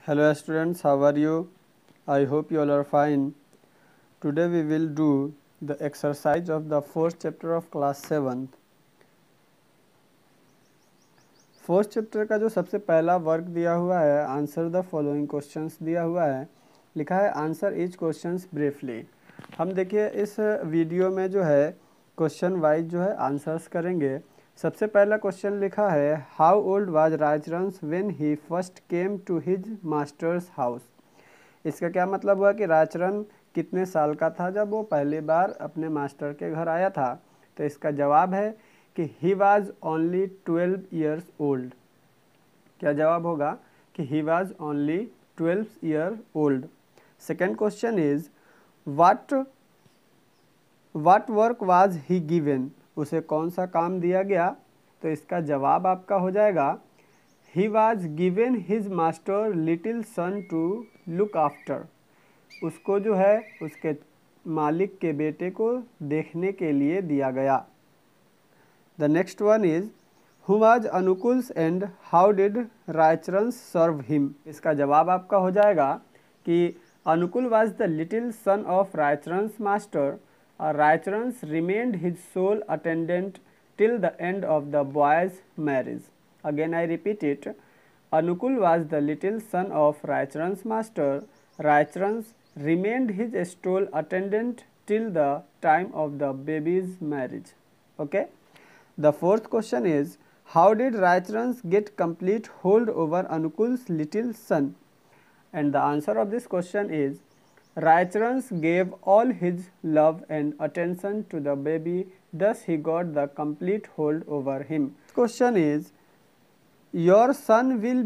Hello students, how are you? I hope you all are fine. Today we will do the exercise of the fourth chapter of class 7th. Fourth chapter का जो सबसे पहला work दिया हुआ है, answer the following questions दिया हुआ है, लिखा है आंसर ईच क्वेश्चंस ब्रीफली। हम देखिए इस वीडियो में जो है क्वेश्चन वाइज जो है आंसर्स करेंगे। सबसे पहला क्वेश्चन लिखा है how old was Raicharan's when he first came to his master's house. इसका क्या मतलब हुआ कि राजरन कितने साल का था जब वो पहली बार अपने मास्टर के घर आया था। तो इसका जवाब है कि he was only 12 years old. क्या जवाब होगा कि he was only 12 year old. Second question is what work was he given. उसे कौन सा काम दिया गया। तो इसका जवाब आपका हो जाएगा he was given his master little son to look after. उसको जो है उसके मालिक के बेटे को देखने के लिए दिया गया। The next one is who was Anukul's and how did Raicharan's serve him. इसका जवाब आपका हो जाएगा कि Anukul was the little son of Raicharan's master और Raicharan's remained his sole attendant till the end of the boy's marriage. Again I repeat it. Anukul was the little son of Raicharan's master. Raicharan's remained his stall attendant till the time of the baby's marriage. Okay. The fourth question is how did Raicharan's get complete hold over Anukul's little son? And the answer of this question is Raicharan's gave all his love and attention to the baby, thus he got the complete hold over him. Question is your son will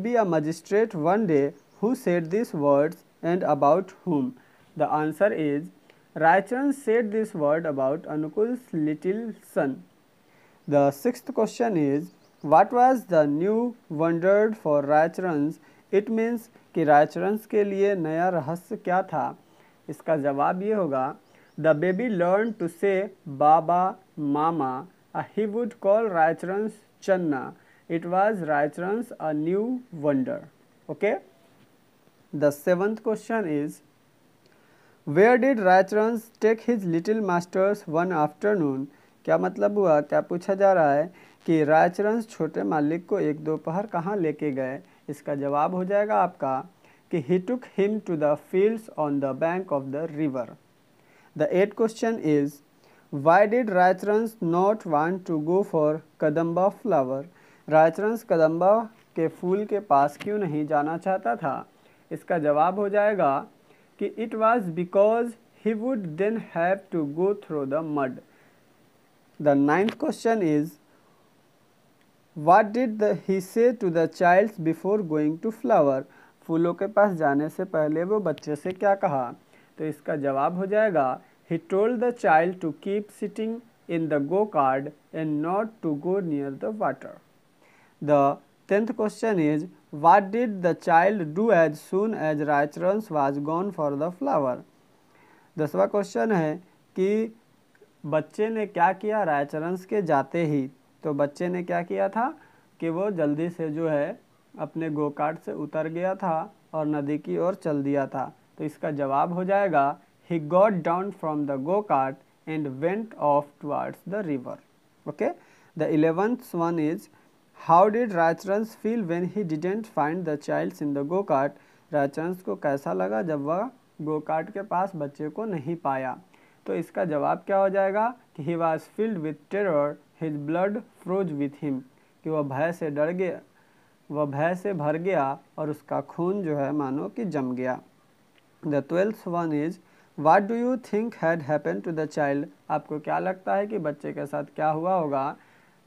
be a magistrate one day. Who said these words and about whom? The answer is Raicharan said this word about Anukul's little son. The sixth question is what was the new wonder for Raicharan's? It means कि रायचरंस के लिए नया रहस्य क्या था। इसका जवाब ये होगा द बेबी लर्न टू से बाबा मामा he would call Raicharan's Channa. It was Raicharan's a new wonder. Okay. The seventh question is where did Raicharan take his little master's one afternoon. क्या मतलब हुआ, क्या पूछा जा रहा है कि रायचरंस छोटे मालिक को एक दोपहर कहाँ लेके गए। इसका जवाब हो जाएगा आपका कि he took him to the fields on the bank of the river. The eighth question is why did Raicharan not want to go for kadamba flower? रायचरंस Kadamba के फूल के पास क्यों नहीं जाना चाहता था। इसका जवाब हो जाएगा कि it was because he would then have to go through the mud. The ninth question is what did he say to the child before going to flower? फूलों के पास जाने से पहले वो बच्चे से क्या कहा। तो इसका जवाब हो जाएगा he told the child to keep sitting in the go-kart and not to go near the water. The 10th question is what did the child do as soon as Raicharan was gone for the flower? 10वां question है कि बच्चे ने क्या किया रायचरंस के जाते ही। तो बच्चे ने क्या किया था कि वो जल्दी से जो है अपने गोकार्ट से उतर गया था और नदी की ओर चल दिया था। तो इसका जवाब हो जाएगा he got down from the go-kart and went off towards the river. Okay. The 11th one is how did Raicharan feel when he didn't find the child in the go-kart? रायचरन को कैसा लगा जब वह गोकार्ट के पास बच्चे को नहीं पाया। तो इसका जवाब क्या हो जाएगा कि he was filled with terror, his blood froze with him, कि वह भय से डर गया, वह भय से भर गया और उसका खून जो है मानो कि जम गया। The 12th one is what do you think had happened to the child? आपको क्या लगता है कि बच्चे के साथ क्या हुआ होगा।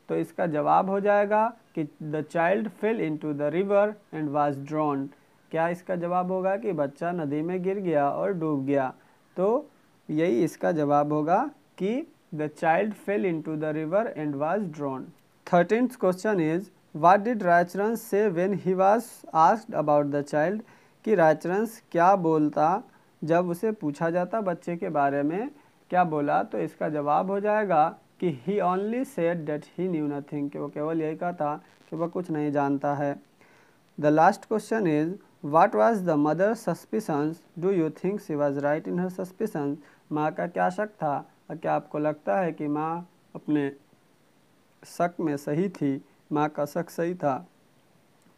तो इसका जवाब हो जाएगा कि the child fell into the river and was drowned. क्या इसका जवाब होगा कि बच्चा नदी में गिर गया और डूब गया। तो यही इसका जवाब होगा कि the child fell into the river and was drowned. 13th question is what did Raicharan say when he was asked about the child? कि रायचरंस क्या बोलता जब उसे पूछा जाता बच्चे के बारे में क्या बोला। तो इसका जवाब हो जाएगा कि he only said that he knew nothing, कि वो केवल यही कहा था कि वह कुछ नहीं जानता है। The last question is, what was the mother's suspicions? Do you think she was right in her suspicions? माँ का क्या शक था और क्या आपको लगता है कि माँ अपने शक में सही थी? माँ का शक सही था।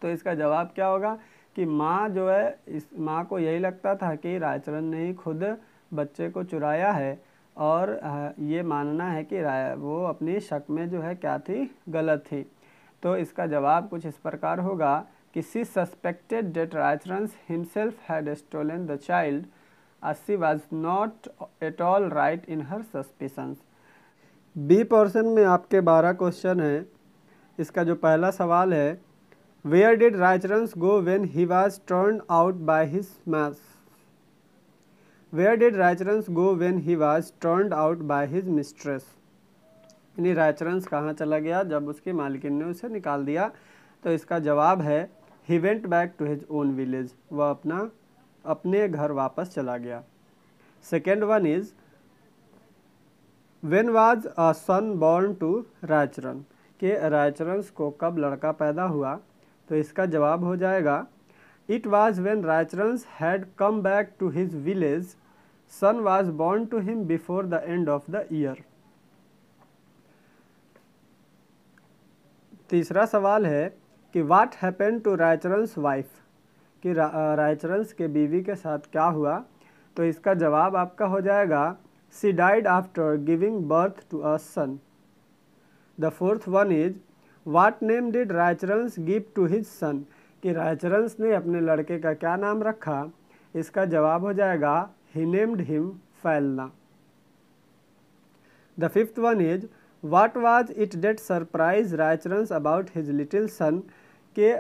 तो इसका जवाब क्या होगा कि माँ जो है, इस माँ को यही लगता था कि रायचरण ने ही खुद बच्चे को चुराया है और ये मानना है कि वो अपनी शक में जो है क्या थी, गलत थी। तो इसका जवाब कुछ इस प्रकार होगा कि she suspected that Raicharan himself had stolen the child as she was not at all right in her suspicions। B portion में आपके 12 क्वेश्चन हैं। इसका जो पहला सवाल है, where did Raicharan go when he was turned out by his mistress? Where did Raicharan go when he was turned out by his mistress? यानी रायचरण कहाँ चला गया जब उसकी मालकिन ने उसे निकाल दिया? तो इसका जवाब है he went back to his own village. वह अपने घर वापस चला गया। Second one is, when was a son born to Raicharan? कि रायचरण को कब लड़का पैदा हुआ? तो इसका जवाब हो जाएगा it was when Raicharan had come back to his village, son was born to him before the end of the year. तीसरा सवाल है कि what happened to Raicharan's wife? कि रायचरण के बीवी के साथ क्या हुआ? तो इसका जवाब आपका हो जाएगा she died after giving birth to a son. The fourth one is, what name did Raicharan give to his son? कि रायचरण ने अपने लड़के का क्या नाम रखा? इसका जवाब हो जाएगा he named him Phailna. The fifth one is, what was it that surprise Raicharan about his little son? के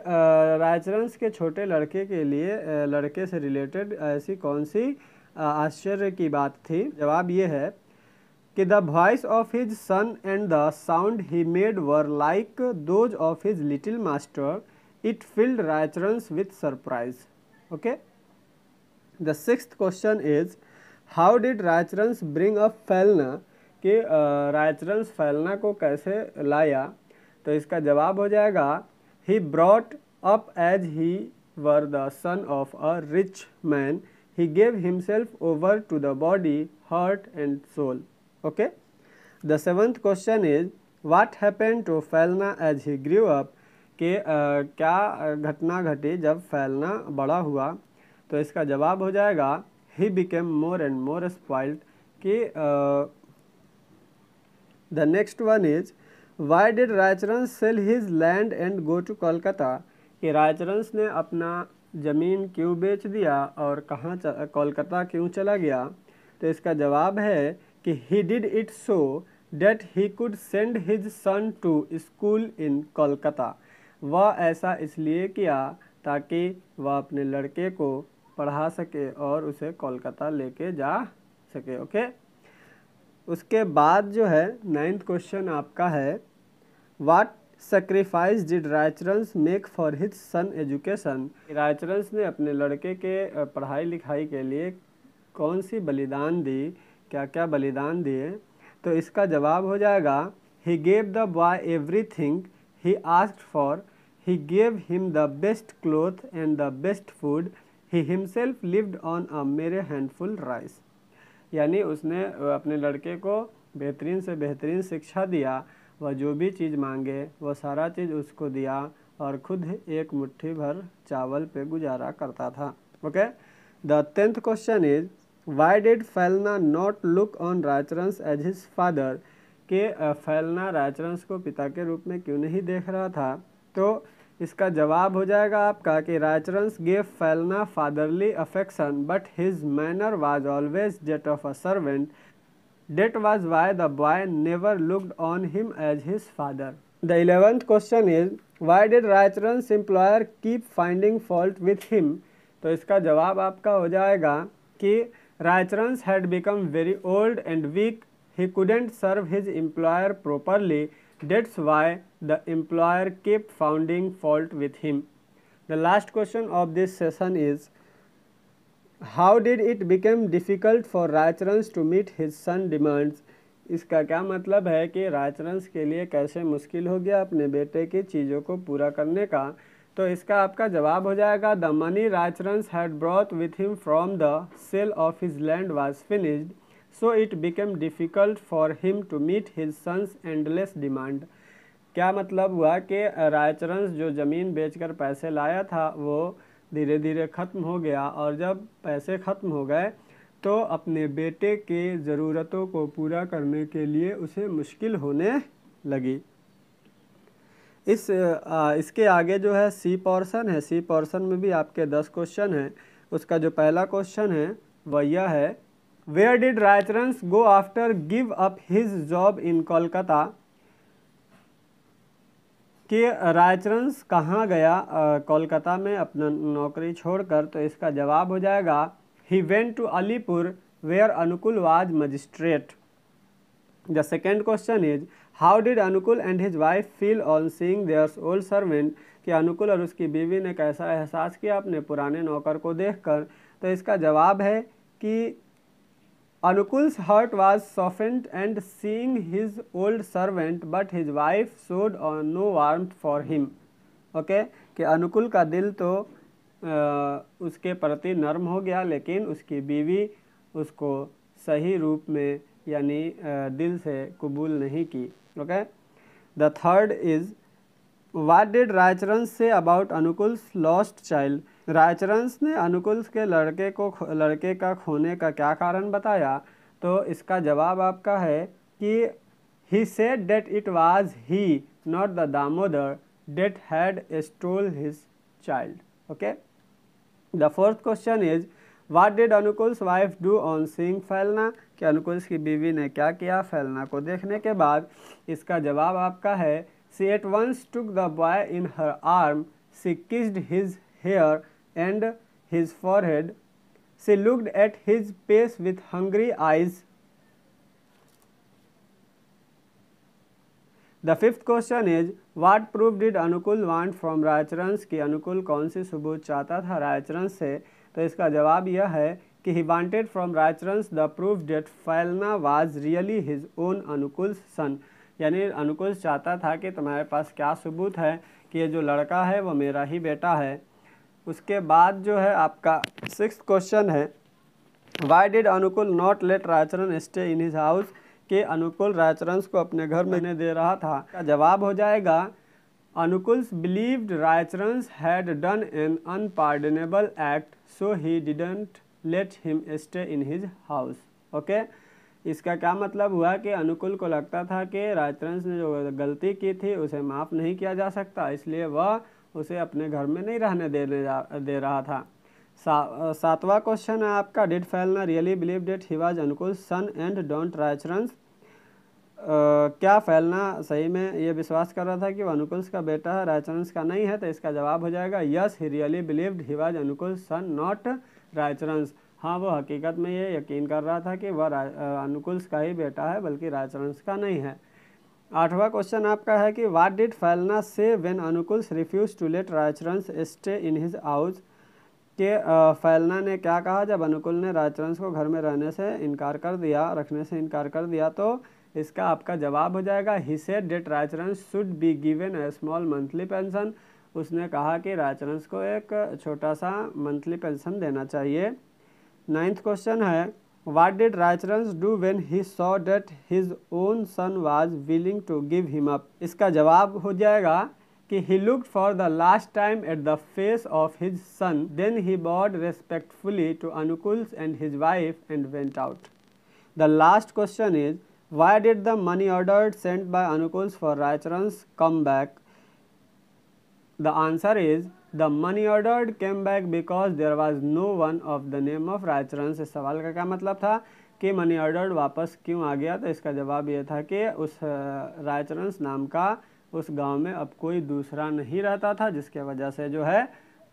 रायचरण के छोटे लड़के के लिए लड़के से रिलेटेड ऐसी कौन सी आश्चर्य की बात थी? जवाब ये है कि the voice of his son and the sound he made were like those of his little master, it filled Raicharan with surprise. Okay. The sixth question is, how did Raicharan bring up फैलना? कि रायचरण फैलना को कैसे लाया? तो इसका जवाब हो जाएगा he brought up as he were the son of a rich man, he gave himself over to the body, heart and soul। okay, the seventh question is, what happened to फैलना as he grew up? कि क्या घटना घटी जब फैलना बड़ा हुआ? तो इसका जवाब हो जाएगा he became more and more spoiled। कि the next one is, Why did Raicharan sell his land and go to Kolkata? कि रायचरण ने अपना ज़मीन क्यों बेच दिया और कहाँ कोलकाता क्यों चला गया? तो इसका जवाब है कि he did it so that he could send his son to school in Kolkata. वह ऐसा इसलिए किया ताकि वह अपने लड़के को पढ़ा सके और उसे कोलकाता लेके जा सके। ओके। उसके बाद जो है 9th क्वेश्चन आपका है, What sacrifice did Raicharan make for his son education? Raicharan ने अपने लड़के के पढ़ाई लिखाई के लिए कौन सी बलिदान दी? क्या क्या बलिदान दिए? तो इसका जवाब हो जाएगा he gave the boy everything he asked for, he gave him the best clothes and the best food, he himself lived on a mere handful rice। यानी उसने अपने लड़के को बेहतरीन से बेहतरीन शिक्षा दिया, वह जो भी चीज़ मांगे वह सारा चीज़ उसको दिया और खुद एक मुट्ठी भर चावल पे गुजारा करता था। Okay. The 10th question is, why did Phailna not look on Raicharan as his father? कि फैलना रायचरण को पिता के रूप में क्यों नहीं देख रहा था? तो इसका जवाब हो जाएगा आपका कि रायचरण गेव फैलना fatherly affection but his manner was always that of a servant, that was why the boy never looked on him as his father। The 11th question is, why did रायचरण's employer keep finding fault with him? तो इसका जवाब आपका हो जाएगा कि Raicharan had become very old and weak, he couldn't serve his employer properly, that's why the employer kept finding fault with him। The last question of this session is, How did it become difficult for Raicharan to meet his son demands? इसका क्या मतलब है कि रायचरण के लिए कैसे मुश्किल हो गया अपने बेटे की चीज़ों को पूरा करने का? तो इसका आपका जवाब हो जाएगा the money Raicharan's had brought with him from the sale of his land was finished, so it became difficult for him to meet his sons endless demand. क्या मतलब हुआ कि रायचरंस जो ज़मीन बेचकर पैसे लाया था वो धीरे धीरे ख़त्म हो गया, और जब पैसे ख़त्म हो गए तो अपने बेटे के ज़रूरतों को पूरा करने के लिए उसे मुश्किल होने लगी। इसके आगे जो है सी पोर्शन है। सी पोर्शन में भी आपके 10 क्वेश्चन हैं। उसका जो पहला क्वेश्चन है वह यह है, where did Raicharan's go after give up his job in Kolkata, कि रायचरंस कहाँ गया कोलकाता में अपना नौकरी छोड़कर। तो इसका जवाब हो जाएगा he went to Alipur where Anukul was magistrate. The second question is how did Anukul and his wife feel on seeing their old servant, कि अनुकुल और उसकी बीवी ने कैसा एहसास किया अपने पुराने नौकर को देखकर। तो इसका जवाब है कि Anukul's heart was softened and seeing his old servant but his wife showed no warmth for him. Okay, कि अनुकुल का दिल तो उसके प्रति नर्म हो गया, लेकिन उसकी बीवी उसको सही रूप में यानी दिल से कबूल नहीं की। Okay, the third is what did Raicharan's say about Anukul's lost child, Raicharan's ने अनुकुल के लड़के का खोने का क्या कारण बताया। तो इसका जवाब आपका है कि he said that it was he not the Damodar that had stole his child. Okay, the fourth question is what did Anukul's wife do on seeing Phailna, कि अनुकुल्स की बीवी ने क्या किया फैलना को देखने के बाद। इसका जवाब आपका है she at once took the boy in her arm, she kissed his hair and his forehead, she looked at his face with hungry eyes. The fifth question is what proof did Anukul want from रायचरंस, कि अनुकुल कौन सी सबूत चाहता था रायचरंस से। तो इसका जवाब यह है कि he wanted from रायचरंस the proof that फैलना was really his own अनुकुल्स son, यानी अनुकुल चाहता था कि तुम्हारे पास क्या सबूत है कि ये जो लड़का है वो मेरा ही बेटा है। उसके बाद जो है आपका सिक्स्थ क्वेश्चन है why did Anukul not let Raicharan stay in his house, कि अनुकुल रायचरंस को अपने घर में नहीं दे रहा था। का जवाब हो जाएगा Anukul's believed Raicharan's had done an unpardonable act so he didn't let him stay in his house. Okay, इसका क्या मतलब हुआ कि अनुकुल को लगता था कि रायचरंस ने जो गलती की थी उसे माफ़ नहीं किया जा सकता, इसलिए वह उसे अपने घर में नहीं रहने दे रहा था। सातवां क्वेश्चन है आपका did Phailna really believe that he was Anukul son and don't Raicharan's, क्या फैलना सही में ये विश्वास कर रहा था कि वह अनुकुल का बेटा है रायचरंस का नहीं है। तो इसका जवाब हो जाएगा yes he really believed he was Anukul son not Raicharan's. हाँ, वो हकीकत में ये यकीन कर रहा था कि वह अनुकुल का ही बेटा है बल्कि रायचरंस का नहीं है। आठवां क्वेश्चन आपका है कि what did Phailna say when Anukul's refuse to let Raicharan's stay in his house, के फैलना ने क्या कहा जब अनुकुल ने रायचरंस को घर में रखने से इनकार कर दिया। तो इसका आपका जवाब हो जाएगा he said that Raicharan's should be given a small monthly pension, उसने कहा कि रायचरंस को एक छोटा सा मंथली पेंशन देना चाहिए। नाइन्थ क्वेश्चन है What did रायचरंस do when he saw that his own son was willing to give him up? इसका जवाब हो जाएगा कि he looked for the last time at the face of his son, then he bowed respectfully to Anukul's and his wife and went out. The last question is why did the money order sent by Anukul's for रायचरंस come back? The answer is the money ordered came back because there was no one of the name of रायचरंस। इस सवाल का क्या मतलब था कि money order वापस क्यों आ गया। तो इसका जवाब ये था कि उस रायचरंस नाम का उस गांव में अब कोई दूसरा नहीं रहता था, जिसके वजह से जो है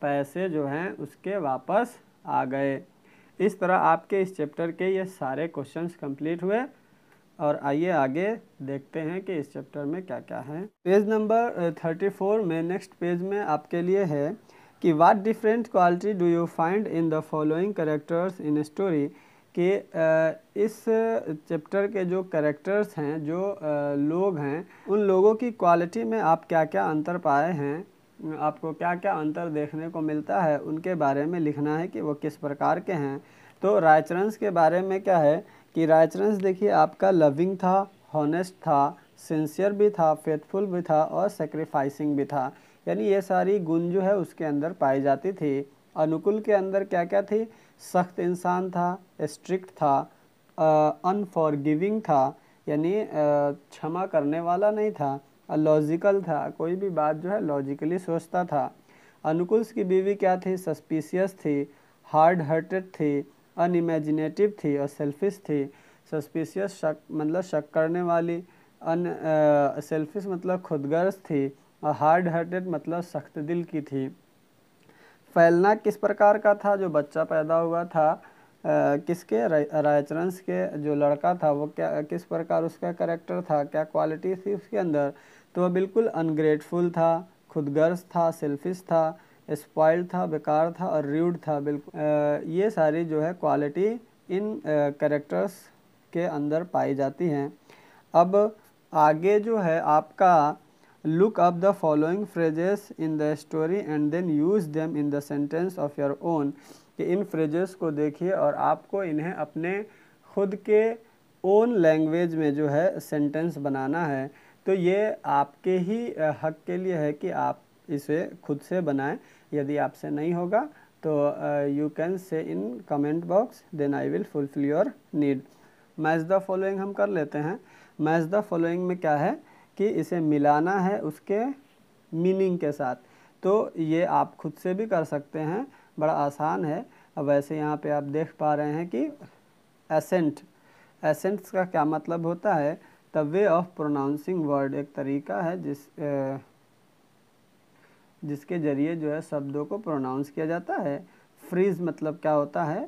पैसे जो हैं उसके वापस आ गए। इस तरह आपके इस चैप्टर के ये सारे क्वेश्चंस कंप्लीट हुए और आइए आगे देखते हैं कि इस चैप्टर में क्या क्या है। पेज नंबर 34 में नेक्स्ट पेज में आपके लिए है कि what different quality do you find in the following characters in story, कि इस चैप्टर के जो कैरेक्टर्स हैं, जो लोग हैं, उन लोगों की क्वालिटी में आप क्या क्या अंतर पाए हैं आपको क्या क्या अंतर देखने को मिलता है उनके बारे में लिखना है कि वो किस प्रकार के हैं। तो रायचरन्स के बारे में क्या है कि रायचरन्स देखिए आपका लविंग था, हॉनेस्ट था, सिंसियर भी था, फेथफुल भी था और सेक्रीफाइसिंग भी था। यानी ये सारी गुण जो है उसके अंदर पाई जाती थी। अनुकूल के अंदर क्या क्या थी, सख्त इंसान था, स्ट्रिक्ट था, अनफॉरगिविंग था यानी क्षमा करने वाला नहीं था, लॉजिकल था, कोई भी बात जो है लॉजिकली सोचता था। अनुकुल्स की बीवी क्या थी, सस्पिशियस थी, हार्ड हार्टेड थी, अनइमेजिनेटिव थी और सेल्फिश थी। सस्पिशियस शक मतलब शक करने वाली, सेल्फिश मतलब खुदगर्ज थी और हार्ड हार्टेड मतलब सख्त दिल की थी। फैलना किस प्रकार का था, जो बच्चा पैदा हुआ था किसके, रायचरन्स के जो लड़का था वो क्या किस प्रकार उसका कैरेक्टर था, क्या क्वालिटी थी उसके अंदर, तो वह बिल्कुल अनग्रेटफुल था, खुदगर्ज था, सेल्फिश था, स्पॉइल्ड था, बेकार था और र्यूड था। बिल्कुल ये सारी जो है क्वालिटी इन कैरेक्टर्स के अंदर पाई जाती हैं। अब आगे जो है आपका look up the following phrases in the story and then use them in the sentence of your own, कि इन फ्रेजेस को देखिए और आपको इन्हें अपने खुद के ओन लैंग्वेज में जो है सेंटेंस बनाना है। तो ये आपके ही हक के लिए है कि आप इसे खुद से बनाएं। यदि आपसे नहीं होगा तो you can say in comment box, then I will fulfil your need. Match the following हम कर लेते हैं। मैच द फॉलोइंग में क्या है कि इसे मिलाना है उसके मीनिंग के साथ। तो ये आप खुद से भी कर सकते हैं, बड़ा आसान है। अब वैसे यहाँ पे आप देख पा रहे हैं कि एसेंट, एसेंट्स का क्या मतलब होता है, the way of pronouncing word, एक तरीका है जिसके ज़रिए जो है शब्दों को प्रोनाउंस किया जाता है। फ्रीज मतलब क्या होता है,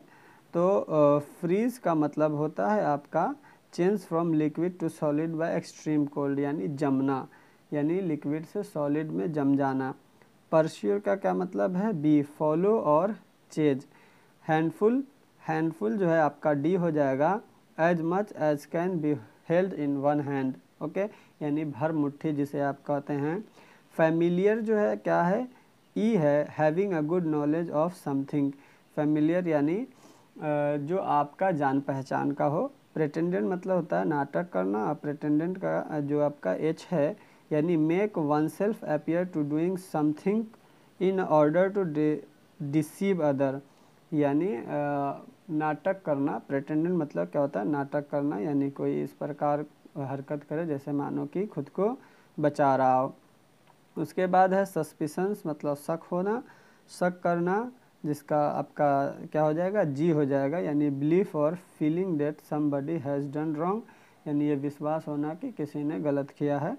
तो फ्रीज का मतलब होता है आपका change from liquid to solid by extreme cold, यानी जमना, यानी लिक्विड से सॉलिड में जम जाना। परस्यूर का क्या मतलब है, बी, फॉलो और चेज। हैंडफुल, हैंडफुल जो है आपका डी हो जाएगा, as much as can be held in one hand, okay, यानी भर मुट्ठी जिसे आप कहते हैं। फैमिलियर जो है क्या है, ई है, having a good knowledge of something. Familiar यानी जो आपका जान पहचान का हो। प्रेटेंडेंट मतलब होता है नाटक करना, और प्रेटेंडेंट का जो आपका एच है यानी make oneself appear to doing something in order to deceive other, यानी नाटक करना। प्रेटेंडेंट मतलब क्या होता है, नाटक करना, यानी कोई इस प्रकार हरकत करे जैसे मानो कि खुद को बचा रहा हो। उसके बाद है सस्पिशंस मतलब शक होना, शक करना, जिसका आपका क्या हो जाएगा, जी हो जाएगा, यानी बिलीफ और feeling that somebody has done wrong, यानी ये विश्वास होना कि किसी ने गलत किया है।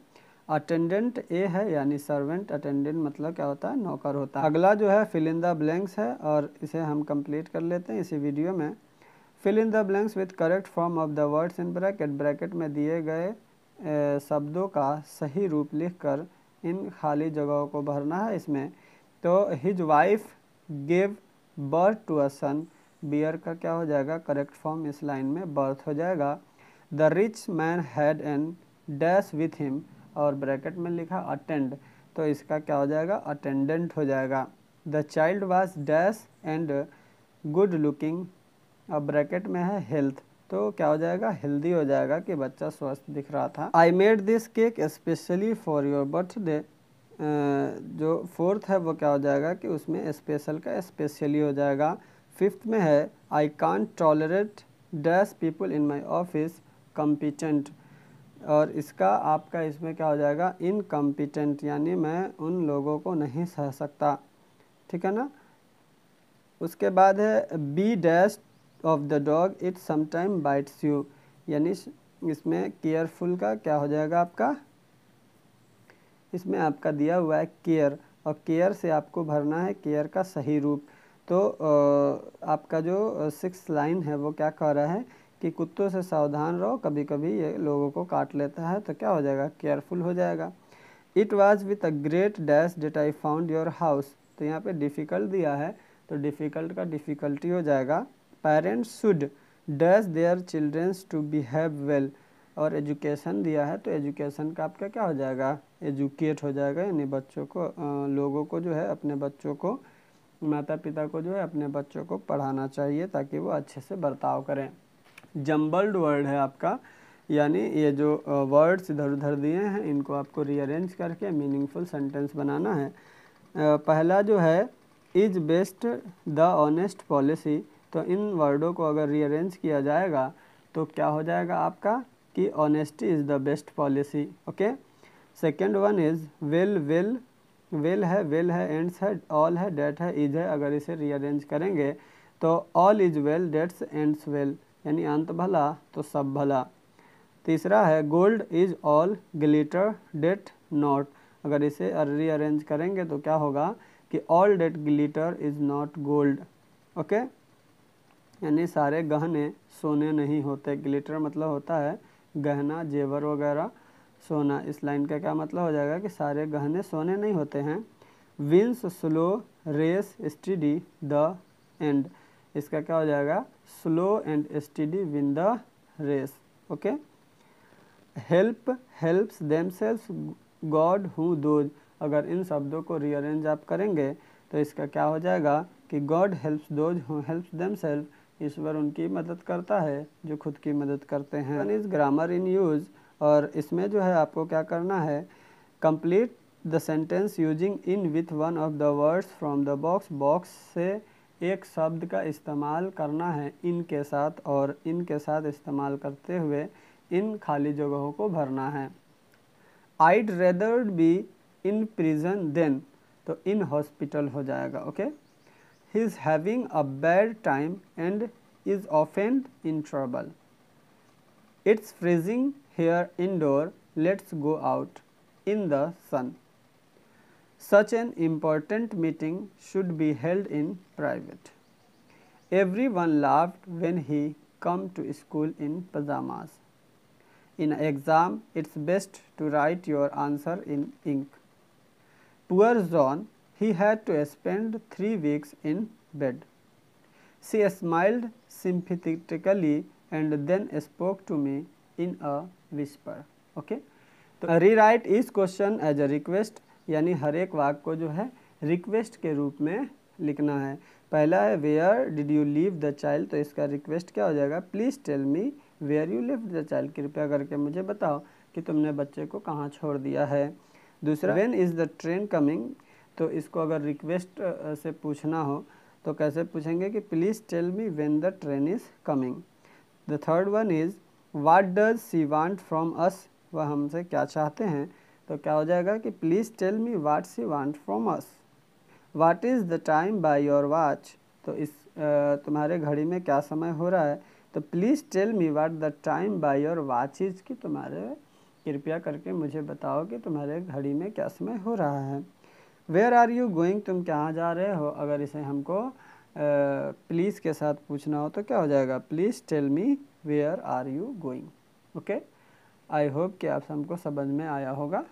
अटेंडेंट ए है यानी सर्वेंट, अटेंडेंट मतलब क्या होता है, नौकर होता है। अगला जो है फिल इन द ब्लैंक्स है और इसे हम कंप्लीट कर लेते हैं इसी वीडियो में। Fill in the blanks with correct form of the words in bracket, bracket में दिए गए शब्दों का सही रूप लिखकर इन खाली जगहों को भरना है इसमें। तो his wife gave birth to a son, bear का क्या हो जाएगा, करेक्ट फॉर्म इस लाइन में बर्थ हो जाएगा। The rich man had an dash with him, और ब्रैकेट में लिखा अटेंड, तो इसका क्या हो जाएगा, अटेंडेंट हो जाएगा। The child was dash and good looking, अब ब्रैकेट में है हेल्थ, तो क्या हो जाएगा, हेल्दी हो जाएगा कि बच्चा स्वस्थ दिख रहा था। I made this cake specially for your birthday, जो फोर्थ है वो क्या हो जाएगा कि उसमें स्पेशल का स्पेशली हो जाएगा। फिफ्थ में है I can't tolerate dash people in my office competent, और इसका आपका इसमें क्या हो जाएगा, इनकम्पिटेंट, यानी मैं उन लोगों को नहीं सह सकता, ठीक है ना। उसके बाद है B dash of the dog it sometime bites you, यानी इसमें केयरफुल का क्या हो जाएगा आपका, इसमें आपका दिया हुआ है केयर, और केयर से आपको भरना है केयर का सही रूप। तो आपका जो 6 लाइन है वो क्या कह रहा है कि कुत्तों से सावधान रहो, कभी कभी ये लोगों को काट लेता है, तो क्या हो जाएगा, केयरफुल हो जाएगा। It was with a great dash date I found your house, तो यहाँ पे डिफ़िकल्ट दिया है तो डिफ़िकल्ट का डिफ़िकल्टी हो जाएगा। Parents should dash their childrens to behave well, और एजुकेशन दिया है तो एजुकेशन का आपका क्या हो जाएगा, एजुकेट हो जाएगा, यानी बच्चों को लोगों को जो है अपने बच्चों को, माता पिता को जो है अपने बच्चों को पढ़ाना चाहिए ताकि वो अच्छे से बर्ताव करें। जम्बल्ड वर्ड है आपका, यानी ये जो वर्ड्स इधर उधर दिए हैं इनको आपको रीअरेंज करके मीनिंगफुल सेंटेंस बनाना है। पहला जो है is best the honest policy, तो इन वर्डों को अगर रीअरेंज किया जाएगा तो क्या हो जाएगा आपका कि honesty is the best policy. Okay. Second one is well, well well है, एंड्स है, ऑल है, डेट है, इज है, अगर इसे रीअरेंज करेंगे तो all is well, that's ends well, यानी अंत भला तो सब भला। तीसरा है gold is all, glitter that not, अगर इसे रीअरेंज करेंगे तो क्या होगा कि all that glitter is not gold. Okay, यानी सारे गहने सोने नहीं होते, ग्लिटर मतलब होता है गहना जेवर वगैरह सोना, इस लाइन का क्या मतलब हो जाएगा कि सारे गहने सोने नहीं होते हैं। Wins slow race steady the end, इसका क्या हो जाएगा slow and steady win the race. Okay. Help helps themselves God who those, अगर इन शब्दों को रीअरेंज आप करेंगे तो इसका क्या हो जाएगा कि God helps those who helps themselves, ईश्वर उनकी मदद करता है जो खुद की मदद करते हैं। One is grammar in use, और इसमें जो है आपको क्या करना है complete the sentence using in with one of the words from the box, box से एक शब्द का इस्तेमाल करना है इन के साथ, और इन के साथ इस्तेमाल करते हुए इन खाली जगहों को भरना है। I'd rather be in prison than, तो इन हॉस्पिटल हो जाएगा। Okay. He is having a bad time and is often in trouble. It's freezing here indoor, let's go out in the sun. Such an important meeting should be held in private. Everyone laughed when he come to school in pajamas. In exam, it's best to write your answer in ink. Poor John, he had to spend 3 weeks in bed. She smiled sympathetically and then spoke to me in a whisper. Okay? तो rewrite each question as a request, यानी हर एक वाक्य को जो है request के रूप में लिखना है। पहला है where did you leave the child, तो इसका रिक्वेस्ट क्या हो जाएगा please tell me where you lived the child, कृपया करके मुझे बताओ कि तुमने बच्चे को कहाँ छोड़ दिया है। दूसरा when is the train coming, तो इसको अगर रिक्वेस्ट से पूछना हो तो कैसे पूछेंगे कि please tell me when the train is coming. The third one is what does she want from us, वह हमसे क्या चाहते हैं, तो क्या हो जाएगा कि please tell me what she want from us. What is the time by your watch, तो इस तुम्हारे घड़ी में क्या समय हो रहा है, तो please tell me what the time by your watch is, कि तुम्हारे कृपया करके मुझे बताओ कि तुम्हारे घड़ी में क्या समय हो रहा है। वेयर आर यू गोइंग, तुम कहाँ जा रहे हो, अगर इसे हमको प्लीज़ के साथ पूछना हो तो क्या हो जाएगा please tell me where are you going. Okay, I hope कि आप सबको समझ में आया होगा।